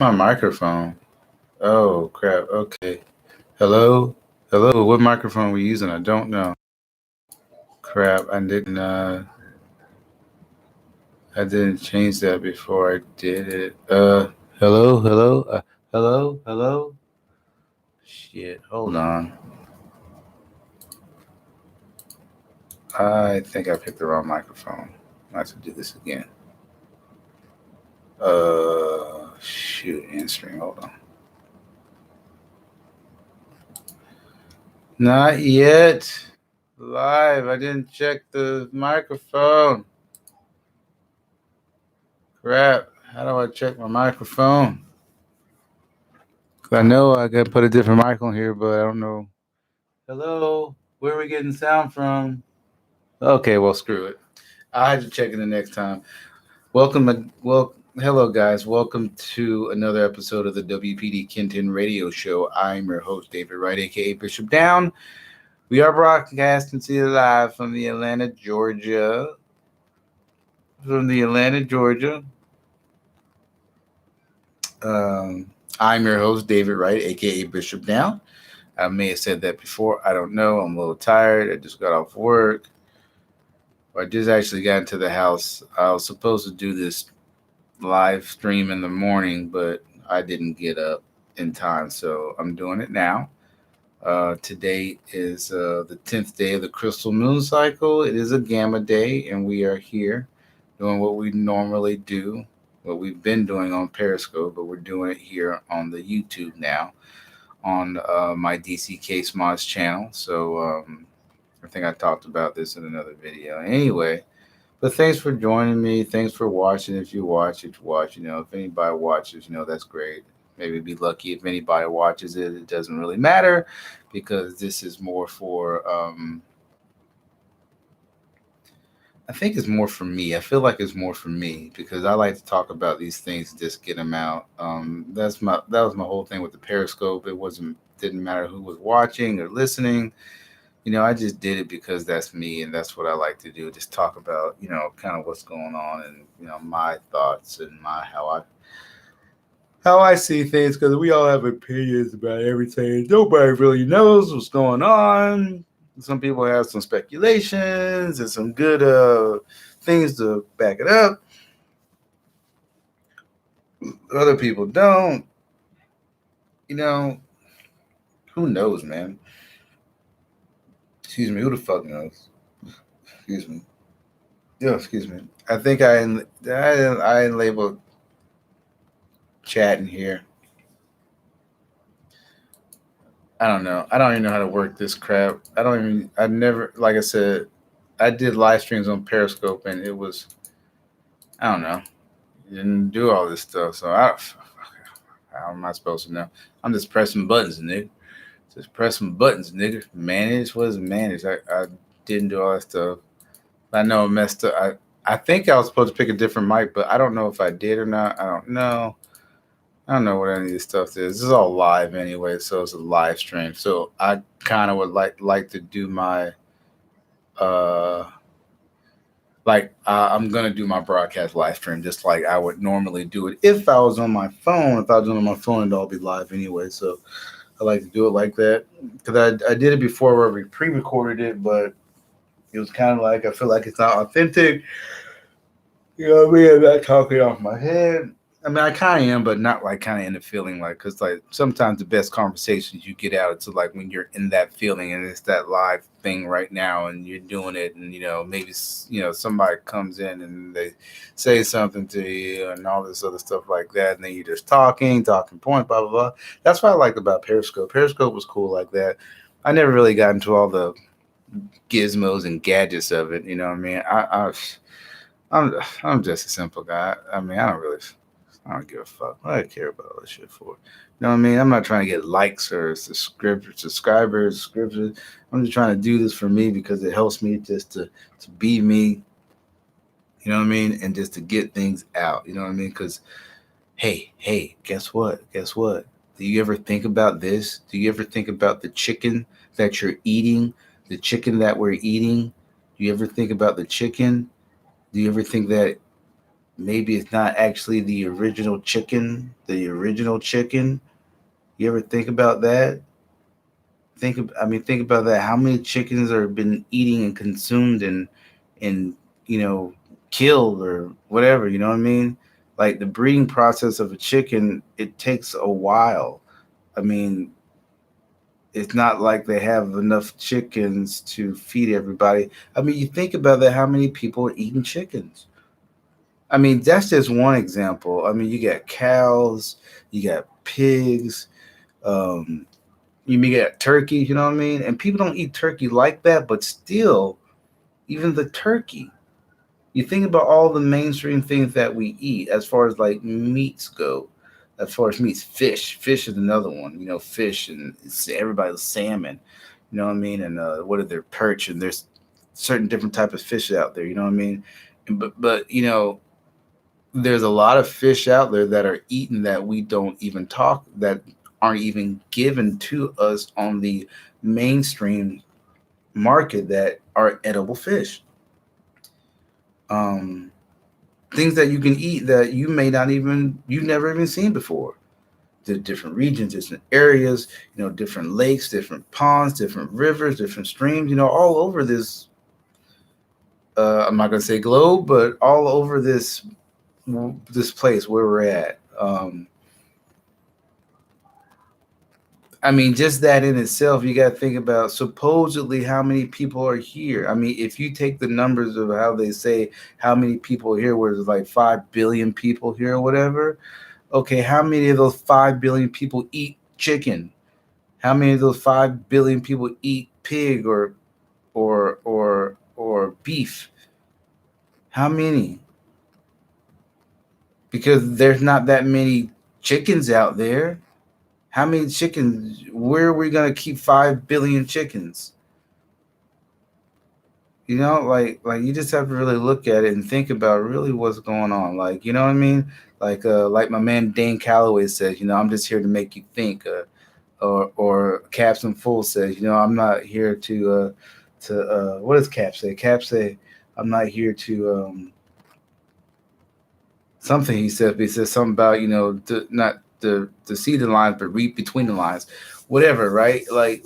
My microphone. Oh crap. Okay. Hello. Hello. What microphone are we using? I don't know. Crap. I didn't change that before I did it. Hello. Hello. Hello. Hello. Shit. Hold on. I think I picked the wrong microphone. I have to do this again. Shoot. Answering. Hold on. Not yet. Live. I didn't check the microphone. Crap. How do I check my microphone? 'Cause I know I got to put a different mic on here, but I don't know. Hello? Where are we getting sound from? Okay, well, screw it. I have to check it the next time. Hello, guys. Welcome to another episode of the WPDKIN10 radio show. I'm your host, David Wright, aka Bishop Down. We are broadcasting to you live from the Atlanta, Georgia. From the Atlanta, Georgia. Um, I'm your host, David Wright, aka Bishop Down. I may have said that before. I don't know. I'm a little tired. I just got off work. I just actually got into the house. I was supposed to do this live stream in the morning, but I didn't get up in time. So I'm doing it now. Today is the 10th day of the crystal moon cycle. It is a gamma day, and we are here doing what we normally do, what we've been doing on Periscope, but we're doing it here on the YouTube now on my DC Case Mods channel. So I think I talked about this in another video. Anyway, but thanks for joining me. Thanks for watching. If you watch, if anybody watches, that's great. Maybe be lucky if anybody watches it. It doesn't really matter because this is more for. I think it's more for me. I feel like it's more for me because I like to talk about these things, just get them out. That was my whole thing with the Periscope. Didn't matter who was watching or listening. I just did it because that's me and that's what I like to do. Just talk about, kind of what's going on and my thoughts and my how I see things because we all have opinions about everything. Nobody really knows what's going on. Some people have some speculations and some good things to back it up. Other people don't. You know, who knows, man? Excuse me. Who the fuck knows? Excuse me. Yeah, excuse me. I think I labeled chat in here. I don't know. I don't even know how to work this crap. I never, like I said, I did live streams on Periscope and it was, I don't know, didn't do all this stuff. So how am I supposed to know? I'm just pressing buttons, nigga. Just pressing buttons, nigga. Manage? What is manage? I didn't do all that stuff. I know I messed up. I think I was supposed to pick a different mic, but I don't know if I did or not. I don't know. I don't know what any of this stuff is. This is all live anyway, so it's a live stream. So I kind of would like to do my uh I'm gonna do my broadcast live stream just like I would normally do it if I was on my phone. If I was on my phone, it'd all be live anyway. So I like to do it like that because I did it before where we pre-recorded it, but it was kind of like I feel like it's not authentic. You know what I mean? I'm not talking off my head. I mean, I kind of am, but not like kind of in the feeling, like, because like sometimes the best conversations you get out, it's like when you're in that feeling and it's that live thing right now and you're doing it, and maybe somebody comes in and they say something to you and all this other stuff like that, and then you're just talking point, blah blah blah. That's what I liked about Periscope. Periscope was cool like that. I never really got into all the gizmos and gadgets of it. You know what I mean? I'm just a simple guy. I mean, I don't give a fuck. What do I care about all this shit for? You know what I mean? I'm not trying to get likes or subscribers. I'm just trying to do this for me because it helps me just to be me. You know what I mean? And just to get things out. You know what I mean? Because hey, guess what? Guess what? Do you ever think about this? Do you ever think about the chicken that you're eating? The chicken that we're eating? Do you ever think about the chicken? Do you ever think that maybe it's not actually the original chicken. The original chicken. You ever think about that? Think about that. How many chickens are been eating and consumed and you know killed or whatever? You know what I mean? Like the breeding process of a chicken, it takes a while. I mean, it's not like they have enough chickens to feed everybody. I mean, you think about that. How many people are eating chickens? I mean, that's just one example. I mean, you got cows, you got pigs, um, you may get turkey, you know what I mean? And people don't eat turkey like that, but still, even the turkey, you think about all the mainstream things that we eat as far as like meats go. As far as meats, fish is another one. You know, fish and everybody's salmon. You know what I mean? And what are their perch? And there's certain different type of fish out there. You know what I mean? But you know, there's a lot of fish out there that are eaten that we don't even talk that aren't even given to us on the mainstream market that are edible fish. Um, Things that you can eat that you've never even seen before. The different regions, different areas, you know, different lakes, different ponds, different rivers, different streams, you know, all over this. I'm not gonna say globe, but all over this place where we're at. I mean, just that in itself, you got to think about supposedly how many people are here. I mean, if you take the numbers of how they say how many people are here, where there's like 5 billion people here or whatever, okay, how many of those 5 billion people eat chicken? How many of those 5 billion people eat pig or beef? How many? Because there's not that many chickens out there. How many chickens? Where are we gonna keep 5 billion chickens? You know, like you just have to really look at it and think about really what's going on. Like, you know what I mean? Like my man Dane Calloway says, you know, I'm just here to make you think. Or Captain Full says, you know, I'm not here to what does Cap say? Cap say, I'm not here to something he said. But he says something about not to see the lines, but read between the lines, whatever, right? Like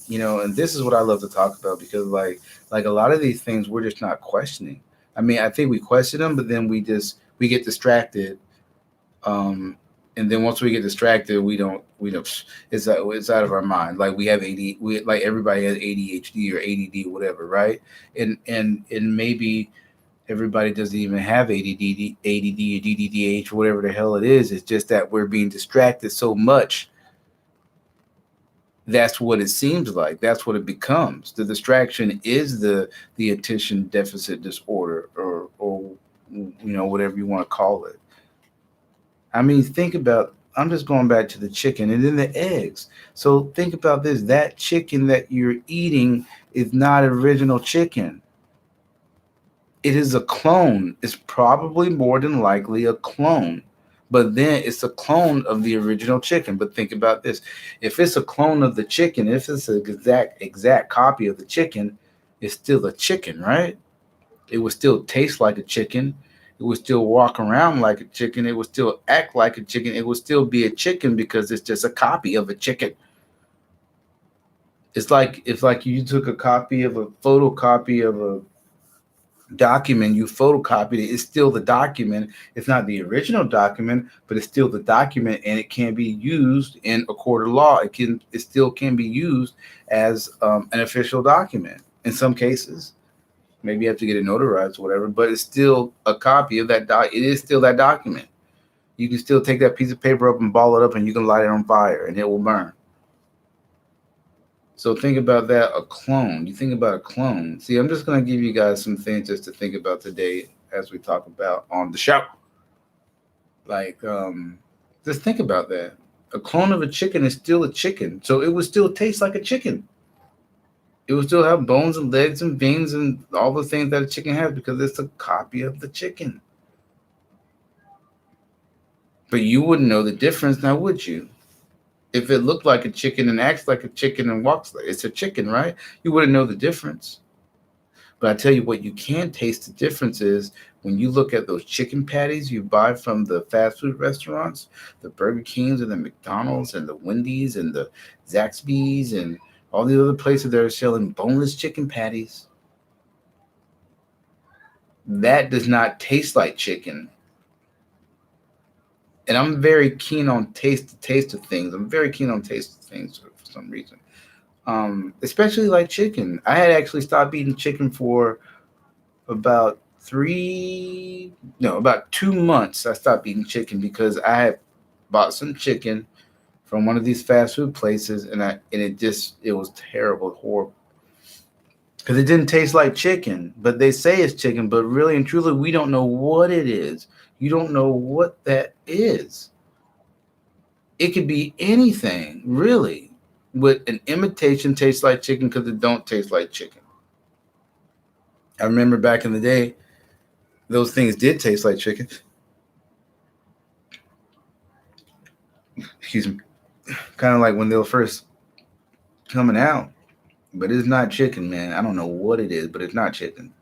you know, and this is what I love to talk about because like a lot of these things we're just not questioning. I mean, I think we question them, but then we get distracted. Um, and then once we get distracted, we don't. It's out of our mind. Like we have AD, we like everybody has ADHD or ADD, whatever, right? And maybe everybody doesn't even have ADD or DDDH, whatever the hell it is. It's just that we're being distracted so much. That's what it seems like. That's what it becomes. The distraction is the attention deficit disorder, or whatever you want to call it. I mean, think about. I'm just going back to the chicken and then the eggs. So think about this: that chicken that you're eating is not original chicken. It is a clone. It's probably more than likely a clone. But then it's a clone of the original chicken. But think about this. If it's a clone of the chicken, if it's an exact copy of the chicken, it's still a chicken, right? It would still taste like a chicken. It would still walk around like a chicken. It would still act like a chicken. It would still be a chicken because it's just a copy of a chicken. It's like if like you took a copy of a photocopy of a document, you photocopied it, it's still the document. It's not the original document, but it's still the document, and it can be used in a court of law. It still can be used as an official document in some cases. Maybe you have to get it notarized or whatever, but it's still a copy of that it is still that document. You can still take that piece of paper up and ball it up, and you can light it on fire and it will burn. So think about that, a clone. You think about a clone. See, I'm just going to give you guys some things just to think about today as we talk about on the show. Like, just think about that. A clone of a chicken is still a chicken, so it would still taste like a chicken. It would still have bones and legs and veins and all the things that a chicken has because it's a copy of the chicken. But you wouldn't know the difference, now would you? If it looked like a chicken and acts like a chicken and walks like it's a chicken, right? You wouldn't know the difference. But I tell you what, you can taste the differences when you look at those chicken patties you buy from the fast food restaurants, the Burger Kings and the McDonald's and the Wendy's and the Zaxby's and all the other places that are selling boneless chicken patties. That does not taste like chicken. And I'm very keen on taste of things. I'm very keen on taste of things for some reason. Especially like chicken. I had actually stopped eating chicken for about about 2 months. I stopped eating chicken because I had bought some chicken from one of these fast food places, and it was terrible, horrible, because it didn't taste like chicken. But they say it's chicken, but really and truly, we don't know what it is. You don't know what that is. It could be anything, really. With an imitation tastes like chicken because it don't taste like chicken. I remember back in the day, those things did taste like chicken. Excuse me. Kind of like when they were first coming out. But it's not chicken, man. I don't know what it is, but it's not chicken.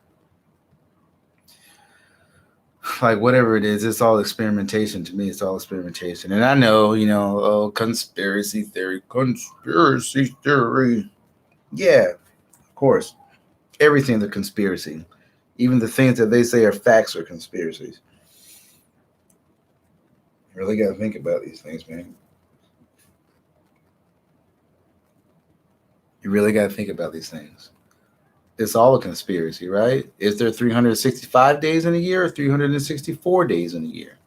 Like whatever it is, it's all experimentation to me. It's all experimentation. And I know, oh, conspiracy theory, conspiracy theory. Yeah, of course. Everything's a conspiracy. Even the things that they say are facts are conspiracies. You really got to think about these things, man. You really got to think about these things. It's all a conspiracy, right? Is there 365 days in a year or 364 days in a year?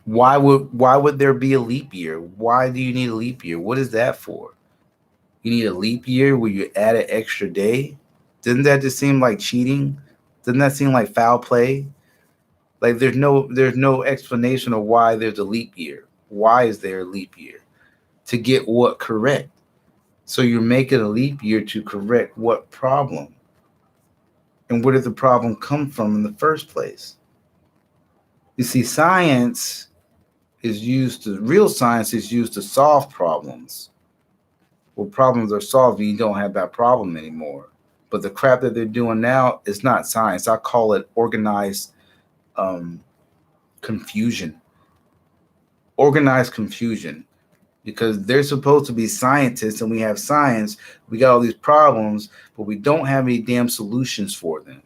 Why would there be a leap year? Why do you need a leap year? What is that for? You need a leap year where you add an extra day? Doesn't that just seem like cheating? Doesn't that seem like foul play? Like there's no explanation of why there's a leap year. Why is there a leap year? To get what correct? So you're making a leap year to correct what problem? And where did the problem come from in the first place? You see, real science is used to solve problems. Well, problems are solved and you don't have that problem anymore. But the crap that they're doing now is not science. I call it organized um, confusion. Organized confusion. Because they're supposed to be scientists and we have science. We got all these problems, but we don't have any damn solutions for them.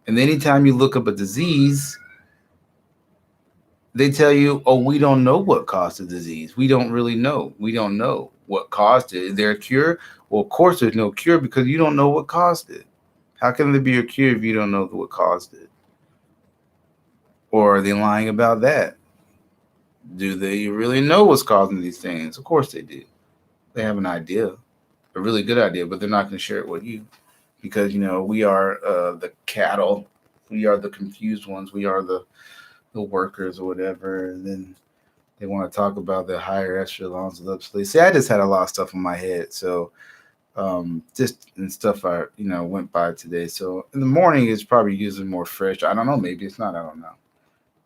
And anytime you look up a disease, they tell you, oh, we don't know what caused the disease. We don't really know. We don't know what caused it. Is there a cure? Well, of course, there's no cure because you don't know what caused it. How can there be a cure if you don't know what caused it? Or are they lying about that? Do they really know what's causing these things? Of course they do. They have an idea, a really good idea, but they're not going to share it with you because, we are the cattle. We are the confused ones. We are the workers or whatever. And then they want to talk about the higher echelons of the police. See, I just had a lot of stuff in my head. So just and stuff I went by today. So in the morning it's probably usually more fresh. I don't know. Maybe it's not. I don't know.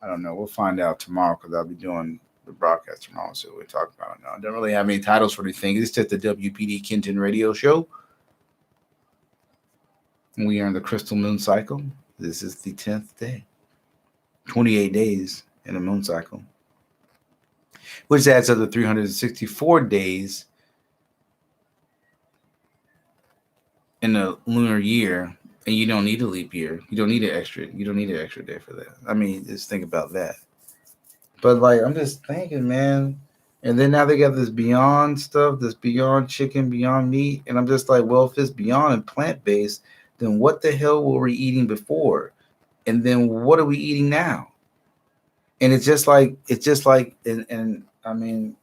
I don't know. We'll find out tomorrow because I'll be doing the broadcast tomorrow. So we'll talk about it now. I don't really have any titles for anything. It's just the WPDKIN10 radio show. We are in the crystal moon cycle. This is the 10th day. 28 days in a moon cycle, which adds up to 364 days in a lunar year. And you don't need a leap year. You don't need an extra. You don't need an extra day for that. I mean, just think about that. But like, I'm just thinking, man. And then now they got this beyond stuff, this beyond chicken, beyond meat, and I'm just like, well, if it's beyond and plant based, then what the hell were we eating before? And then what are we eating now? And it's just like, and I mean,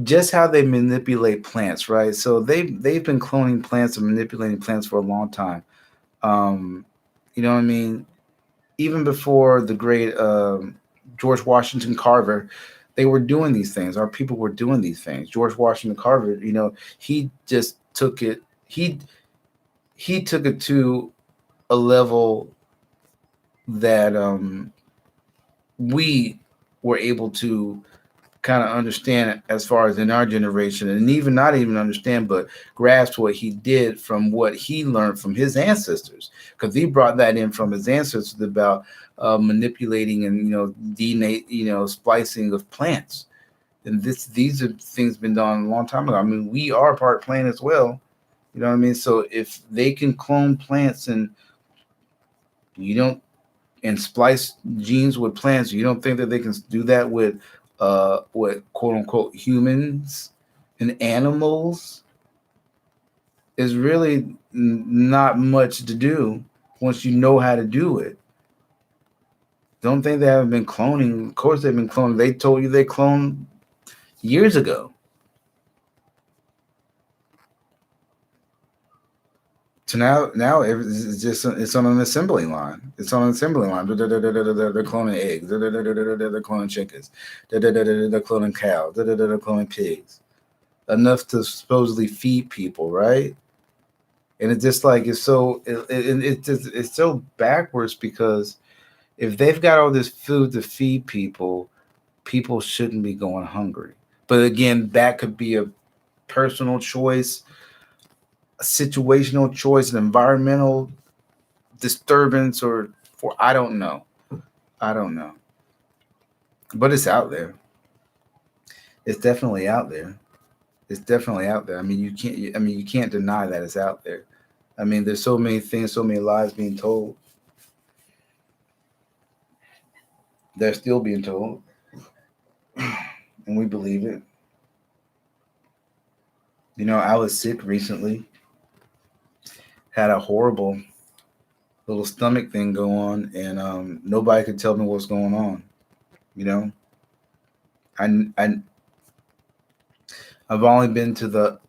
just how they manipulate plants, right? So they've been cloning plants and manipulating plants for a long time. You know what I mean? Even before the great George Washington Carver, they were doing these things. Our people were doing these things. George Washington Carver, he just took it. He took it to a level that we were able to kind of understand as far as in our generation, and even not even understand, but grasp what he did from what he learned from his ancestors, because he brought that in from his ancestors about manipulating and DNA, splicing of plants. And these are things been done a long time ago. I mean, we are part plant as well. You know what I mean? So if they can clone plants and you don't and splice genes with plants, you don't think that they can do that with what quote unquote humans and animals? Is really not much to do once you know how to do it. Don't think they haven't been cloning. Of course they've been cloning. They told you they cloned years ago. So now it's just it's on an assembly line. It's on an assembly line. They're cloning eggs. They're cloning chickens. They're cloning cows. They're cloning pigs. Enough to supposedly feed people, right? And it's just like it's so backwards, because if they've got all this food to feed people, people shouldn't be going hungry. But again, that could be a personal choice, a situational choice, an environmental disturbance, or for I don't know. I don't know. But it's out there. It's definitely out there. It's definitely out there. I mean, you can't. I mean, you can't deny that it's out there. I mean, there's so many things, so many lies being told. They're still being told, and we believe it. I was sick recently. Had a horrible little stomach thing go on, and nobody could tell me what's going on. You know, I I've only been to the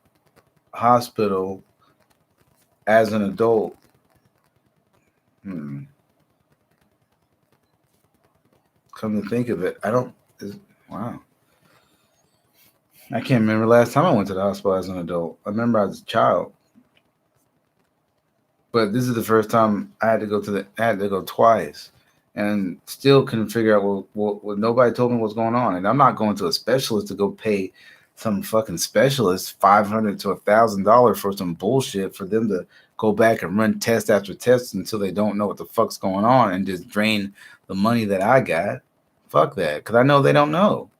hospital as an adult. Hmm. Come to think of it, I don't. Wow, I can't remember last time I went to the hospital as an adult. I remember I was a child, but this is the first time I had to go to the. I had to go twice, and still couldn't figure out what nobody told me what's going on. And I'm not going to a specialist to go pay some fucking specialist $500 to $1,000 for some bullshit for them to go back and run test after test until they don't know what the fuck's going on and just drain the money that I got. Fuck that, because I know they don't know.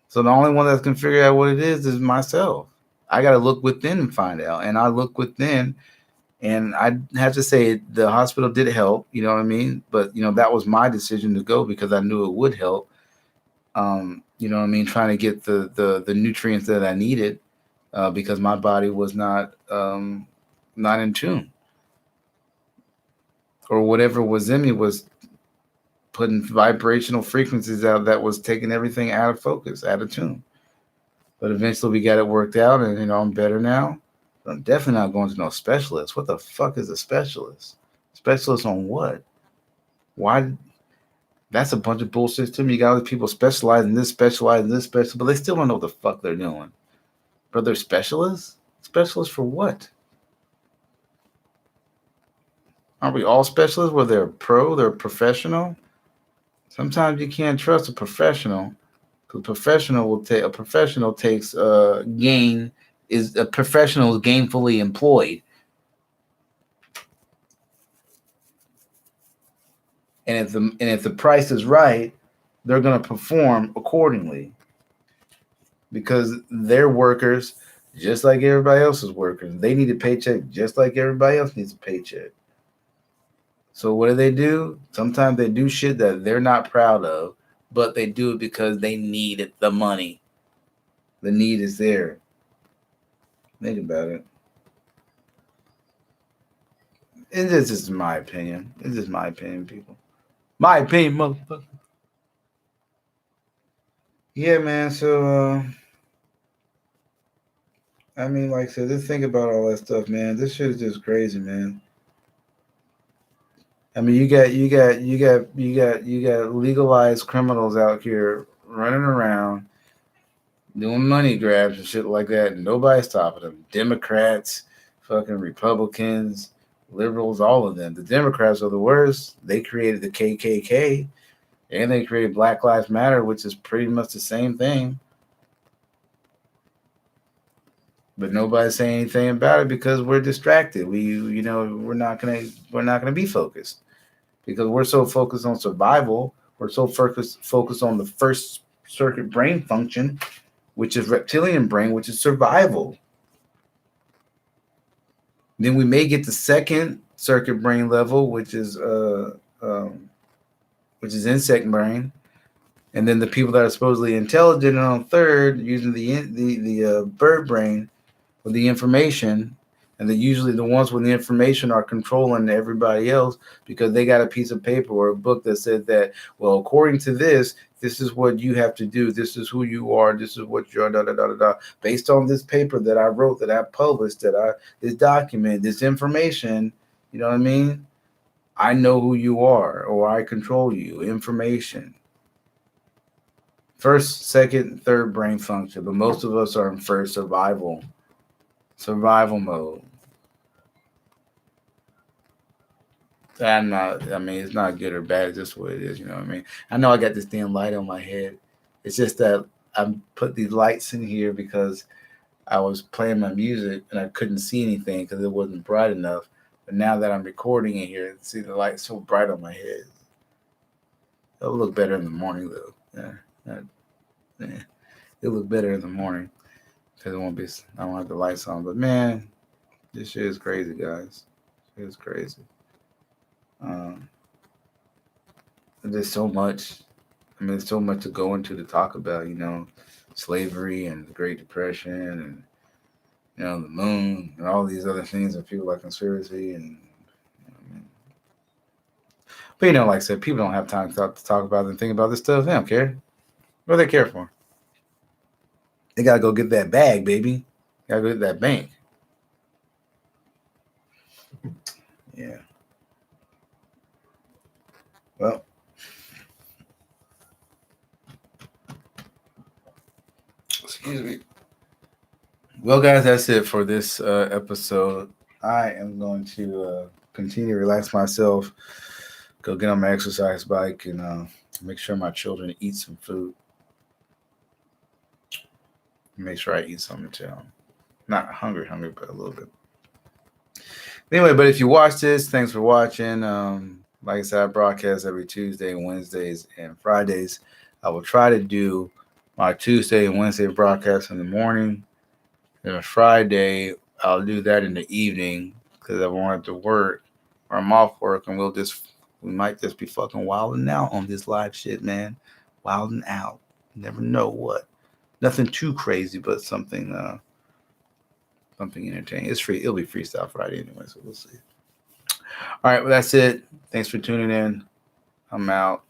So the only one that can figure out what it is myself. I got to look within and find out. And I look within, and I have to say the hospital did help. You know what I mean? But that was my decision to go because I knew it would help. You know what I mean? Trying to get the nutrients that I needed, because my body was not in tune, or whatever was in me was putting vibrational frequencies out that was taking everything out of focus, out of tune. But eventually we got it worked out, and I'm better now. But I'm definitely not going to no specialist. What the fuck is a specialist? Specialist on what? Why? That's a bunch of bullshit to me. You got other people specialize in this, specialize in this, special, but they still don't know what the fuck they're doing. But they're specialists? Specialists for what? Aren't we all specialists? Where they're pro, they're professional? Sometimes you can't trust a professional. A professional takes gain is a professional is gainfully employed, and if the price is right, they're going to perform accordingly, because they're workers just like everybody else is workers. They need a paycheck just like everybody else needs a paycheck. So what do? Sometimes they do shit that they're not proud of, but they do it because they need the money. The need is there. Think about it. It's just my opinion. It's just my opinion, people. My opinion, motherfucker. Yeah, man. So, I mean, like I said, just think about all that stuff, man. This shit is just crazy, man. I mean, you got legalized criminals out here running around doing money grabs and shit like that, and nobody's stopping them. Democrats, fucking Republicans, liberals, all of them. The Democrats are the worst. They created the KKK. And they created Black Lives Matter, which is pretty much the same thing. But nobody's saying anything about it because we're distracted. We're not gonna be focused because we're so focused on survival. We're so focused on the first circuit brain function, which is reptilian brain, which is survival. Then we may get the second circuit brain level, which is insect brain, and then the people that are supposedly intelligent on third using the bird brain with the information, and then usually the ones with the information are controlling everybody else because they got a piece of paper or a book that said that, well, according to this, this is what you have to do. This is who you are. This is what you're. Da da da da da. Based on this paper that I wrote, that I published, this document, this information. You know what I mean? I know who you are, or I control you. Information. First, second, third brain function, but most of us are in first survival mode. I mean, it's not good or bad. It's just what it is. You know what I mean? I know I got this damn light on my head. It's just that I put these lights in here because I was playing my music and I couldn't see anything because it wasn't bright enough. But now that I'm recording in here, see the light so bright on my head. It'll look better in the morning, though. Yeah. It'll look better in the morning because it won't be. I don't have the lights on. But man, this shit is crazy, guys. It's crazy. Um, there's so much. I mean, there's so much to go into to talk about. Slavery and the Great Depression and the moon and all these other things that people like conspiracy and. But like I said, people don't have time to talk about and think about this stuff. They don't care. What do they care for? They gotta go get that bag, baby. Gotta go get that bank. Yeah. Well, excuse me. Well, guys, that's it for this episode. I am going to continue to relax myself, go get on my exercise bike, and make sure my children eat some food. Make sure I eat something too. Not hungry, but a little bit. Anyway, but if you watch this, thanks for watching. Like I said, I broadcast every Tuesday, Wednesdays, and Fridays. I will try to do my Tuesday and Wednesday broadcast in the morning. Then a Friday, I'll do that in the evening because I won't have to work or I'm off work, and we might just be fucking wilding out on this live shit, man. Wilding out. Never know what. Nothing too crazy, but something entertaining. It's free. It'll be Freestyle Friday anyway, so we'll see. All right, well, that's it. Thanks for tuning in. I'm out.